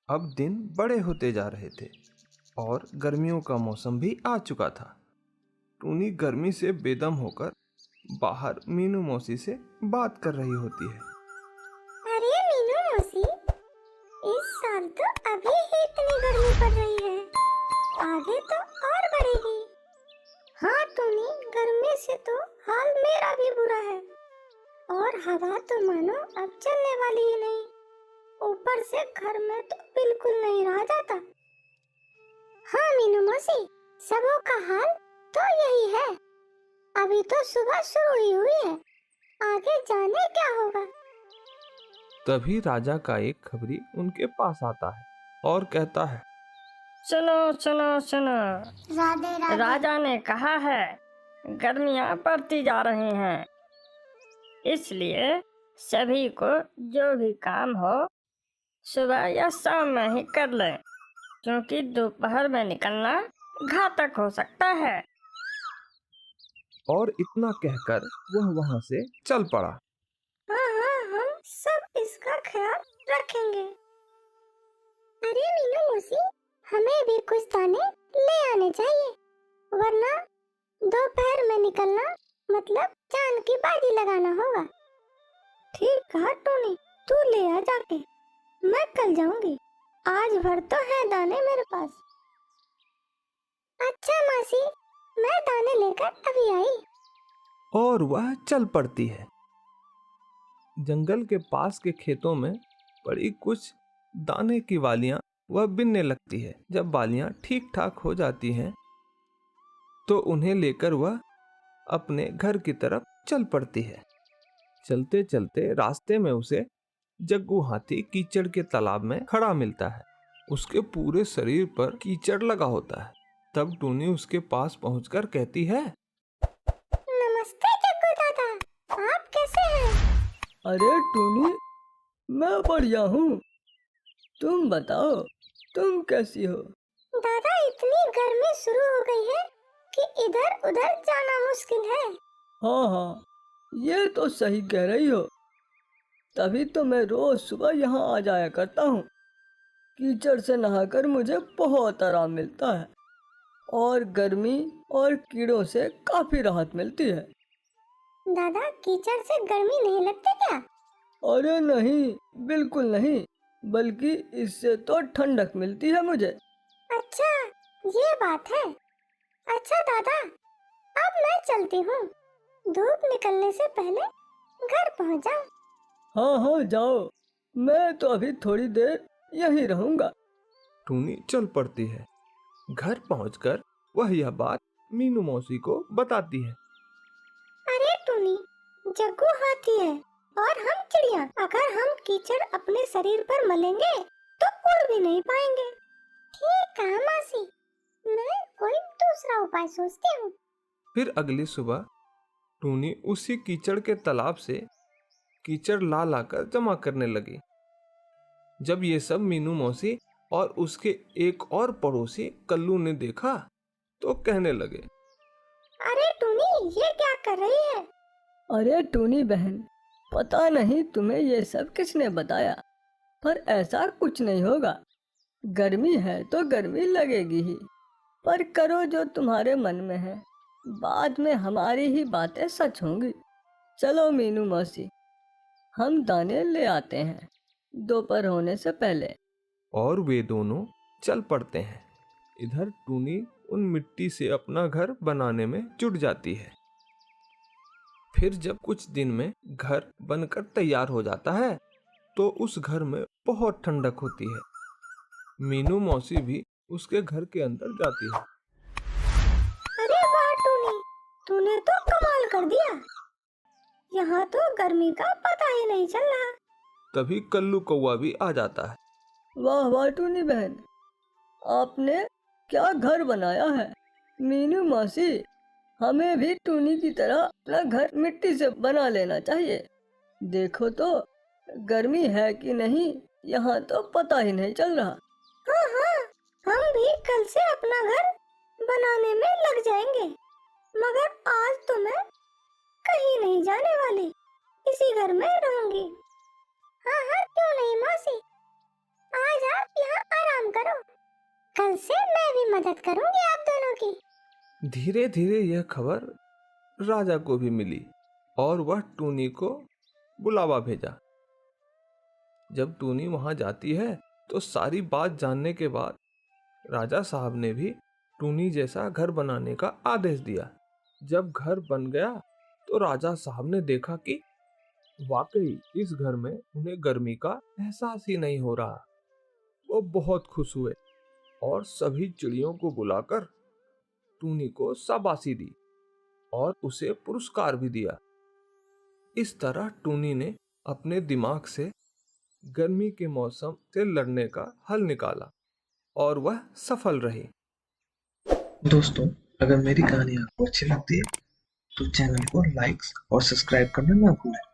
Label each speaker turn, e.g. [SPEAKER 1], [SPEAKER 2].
[SPEAKER 1] अब दिन बड़े होते जा रहे थे और गर्मियों का मौसम भी आ चुका था। टूनी गर्मी से बेदम होकर बाहर मीनू मौसी से बात कर रही होती है।
[SPEAKER 2] अरे मीनू मौसी, इस साल तो अभी ही इतनी गर्मी पड़ रही है, आगे तो और बढ़ेगी। हाँ टूनी, गर्मी से तो हाल मेरा भी बुरा है और हवा तो मानो अब चलने वाली ही नहीं। ऊपर से घर में तो बिल्कुल नहीं रहा जाता। हाँ मीनू मौसी, सबों का हाल तो यही है। अभी तो सुबह शुरू ही हुई है, आगे जाने क्या होगा।
[SPEAKER 1] तभी राजा का एक खबरी उनके पास आता है और कहता है,
[SPEAKER 3] सुनो सुनो सुनो,
[SPEAKER 2] राधे राधे।
[SPEAKER 3] राजा ने कहा है गर्मियां बढ़ती जा रही हैं, इसलिए सभी को जो भी काम हो सुबह या शाम में ही कर लें, क्योंकि दोपहर में निकलना घातक हो सकता है।
[SPEAKER 1] और इतना कहकर वह वहां से चल पड़ा।
[SPEAKER 2] हाँ हाँ, हम सब इसका ख्याल रखेंगे। अरे मीनू मौसी, हमें भी कुछ दाने ले आने चाहिए, वरना दोपहर में निकलना मतलब जान की बाजी लगाना होगा। ठीक कहा टोनी, तू ले आ जाके, मैं कल जाऊंगी। आज भर तो है दाने मेरे पास। अच्छा मासी, मैं दाने लेकर अभी आई।
[SPEAKER 1] और वह चल पड़ती है। जंगल के पास के खेतों में पड़ी कुछ दाने की वालियां वह बिनने लगती है। जब वालियां ठीक ठाक हो जाती हैं तो उन्हें लेकर वह अपने घर की तरफ चल पड़ती है। चलते चलते रास्ते में उसे जग्गू हाथी कीचड़ के तालाब में खड़ा मिलता है। उसके पूरे शरीर पर कीचड़ लगा होता है। तब टूनी उसके पास पहुंचकर कहती है,
[SPEAKER 2] नमस्ते जग्गू दादा, आप कैसे हैं?
[SPEAKER 3] अरे टूनी, मैं बढ़िया हूँ, तुम बताओ तुम कैसी हो?
[SPEAKER 2] दादा, इतनी गर्मी शुरू हो गई है कि इधर उधर जाना मुश्किल है।
[SPEAKER 4] हाँ हाँ, ये तो सही कह रही हो, तभी तो मैं रोज सुबह यहाँ आ जाया करता हूँ। कीचड़ से नहाकर मुझे बहुत आराम मिलता है और गर्मी और कीड़ों से काफी राहत मिलती है।
[SPEAKER 2] दादा, कीचड़ से गर्मी नहीं लगती क्या?
[SPEAKER 4] अरे नहीं, बिल्कुल नहीं, बल्कि इससे तो ठंडक मिलती है मुझे।
[SPEAKER 2] अच्छा, ये बात है। अच्छा दादा, अब मैं चलती हूँ, धूप निकलने से पहले घर पहुँच जाऊँ।
[SPEAKER 4] हाँ हाँ जाओ, मैं तो अभी थोड़ी देर यहीं रहूंगा।
[SPEAKER 1] टूनी चल पड़ती है। घर पहुंचकर वह यह बात मीनू मौसी को बताती है।
[SPEAKER 2] अरे टूनी, जग्गू हाथी है और हम चिड़िया, अगर हम कीचड़ अपने शरीर पर मलेंगे तो उड़ भी नहीं पाएंगे। ठीक है मासी, मैं कोई दूसरा उपाय सोचती हूँ।
[SPEAKER 1] फिर अगली सुबह टूनी उसी कीचड़ के तालाब से कीचड़ ला लाकर जमा करने लगी। जब ये सब मीनू मौसी और उसके एक और पड़ोसी कल्लू ने देखा तो कहने लगे,
[SPEAKER 2] अरे टूनी, ये क्या कर रही है?
[SPEAKER 4] अरे टूनी बहन, पता नहीं तुम्हें ये सब किसने बताया, पर ऐसा कुछ नहीं होगा। गर्मी है तो गर्मी लगेगी ही, पर करो जो तुम्हारे मन में है, बाद में हमारी ही बातें सच होंगी। चलो मीनू मौसी, हम दाने ले आते हैं दोपहर होने से पहले।
[SPEAKER 1] और वे दोनों चल पड़ते हैं। इधर टूनी उन मिट्टी से अपना घर बनाने में जुट जाती है। फिर जब कुछ दिन में घर बनकर तैयार हो जाता है तो उस घर में बहुत ठंडक होती है। मीनू मौसी भी उसके घर के अंदर जाती है।
[SPEAKER 2] अरे वाह टूनी, तूने तो कमाल कर दिया, यहाँ तो गर्मी का पता ही नहीं चल रहा।
[SPEAKER 1] तभी कल्लू कौवा भी आ जाता है।
[SPEAKER 4] वाह वाह टूनी बहन, आपने क्या घर बनाया है। मीनू मौसी, हमें भी टूनी की तरह अपना घर मिट्टी से बना लेना चाहिए। देखो तो गर्मी है कि नहीं, यहाँ तो पता ही नहीं चल रहा।
[SPEAKER 2] हाँ हाँ, हम भी कल से अपना घर बनाने में लग जाएंगे, मगर आज तो मैं कहीं नहीं जाने वाली, इसी घर में रहूंगी। हाँ हाँ, क्यों नहीं मौसी, आज आप यहाँ कल से मैं भी मदद करूंगी आप दोनों की।
[SPEAKER 1] धीरे धीरे यह खबर राजा को भी मिली और वह टूनी को बुलावा भेजा। जब टूनी वहां जाती है तो सारी बात जानने के बाद राजा साहब ने भी टूनी जैसा घर बनाने का आदेश दिया। जब घर बन गया तो राजा साहब ने देखा कि वाकई इस घर में उन्हें गर्मी का एहसास ही नहीं हो रहा। वो बहुत खुश हुए और सभी चिड़ियों को बुलाकर टूनी को शाबाशी दी और उसे पुरस्कार भी दिया। इस तरह टूनी ने अपने दिमाग से गर्मी के मौसम से लड़ने का हल निकाला और वह सफल रही।
[SPEAKER 5] दोस्तों, अगर मेरी कहानी आपको अच्छी लगती है तो चैनल को लाइक और सब्सक्राइब करना ना भूलें।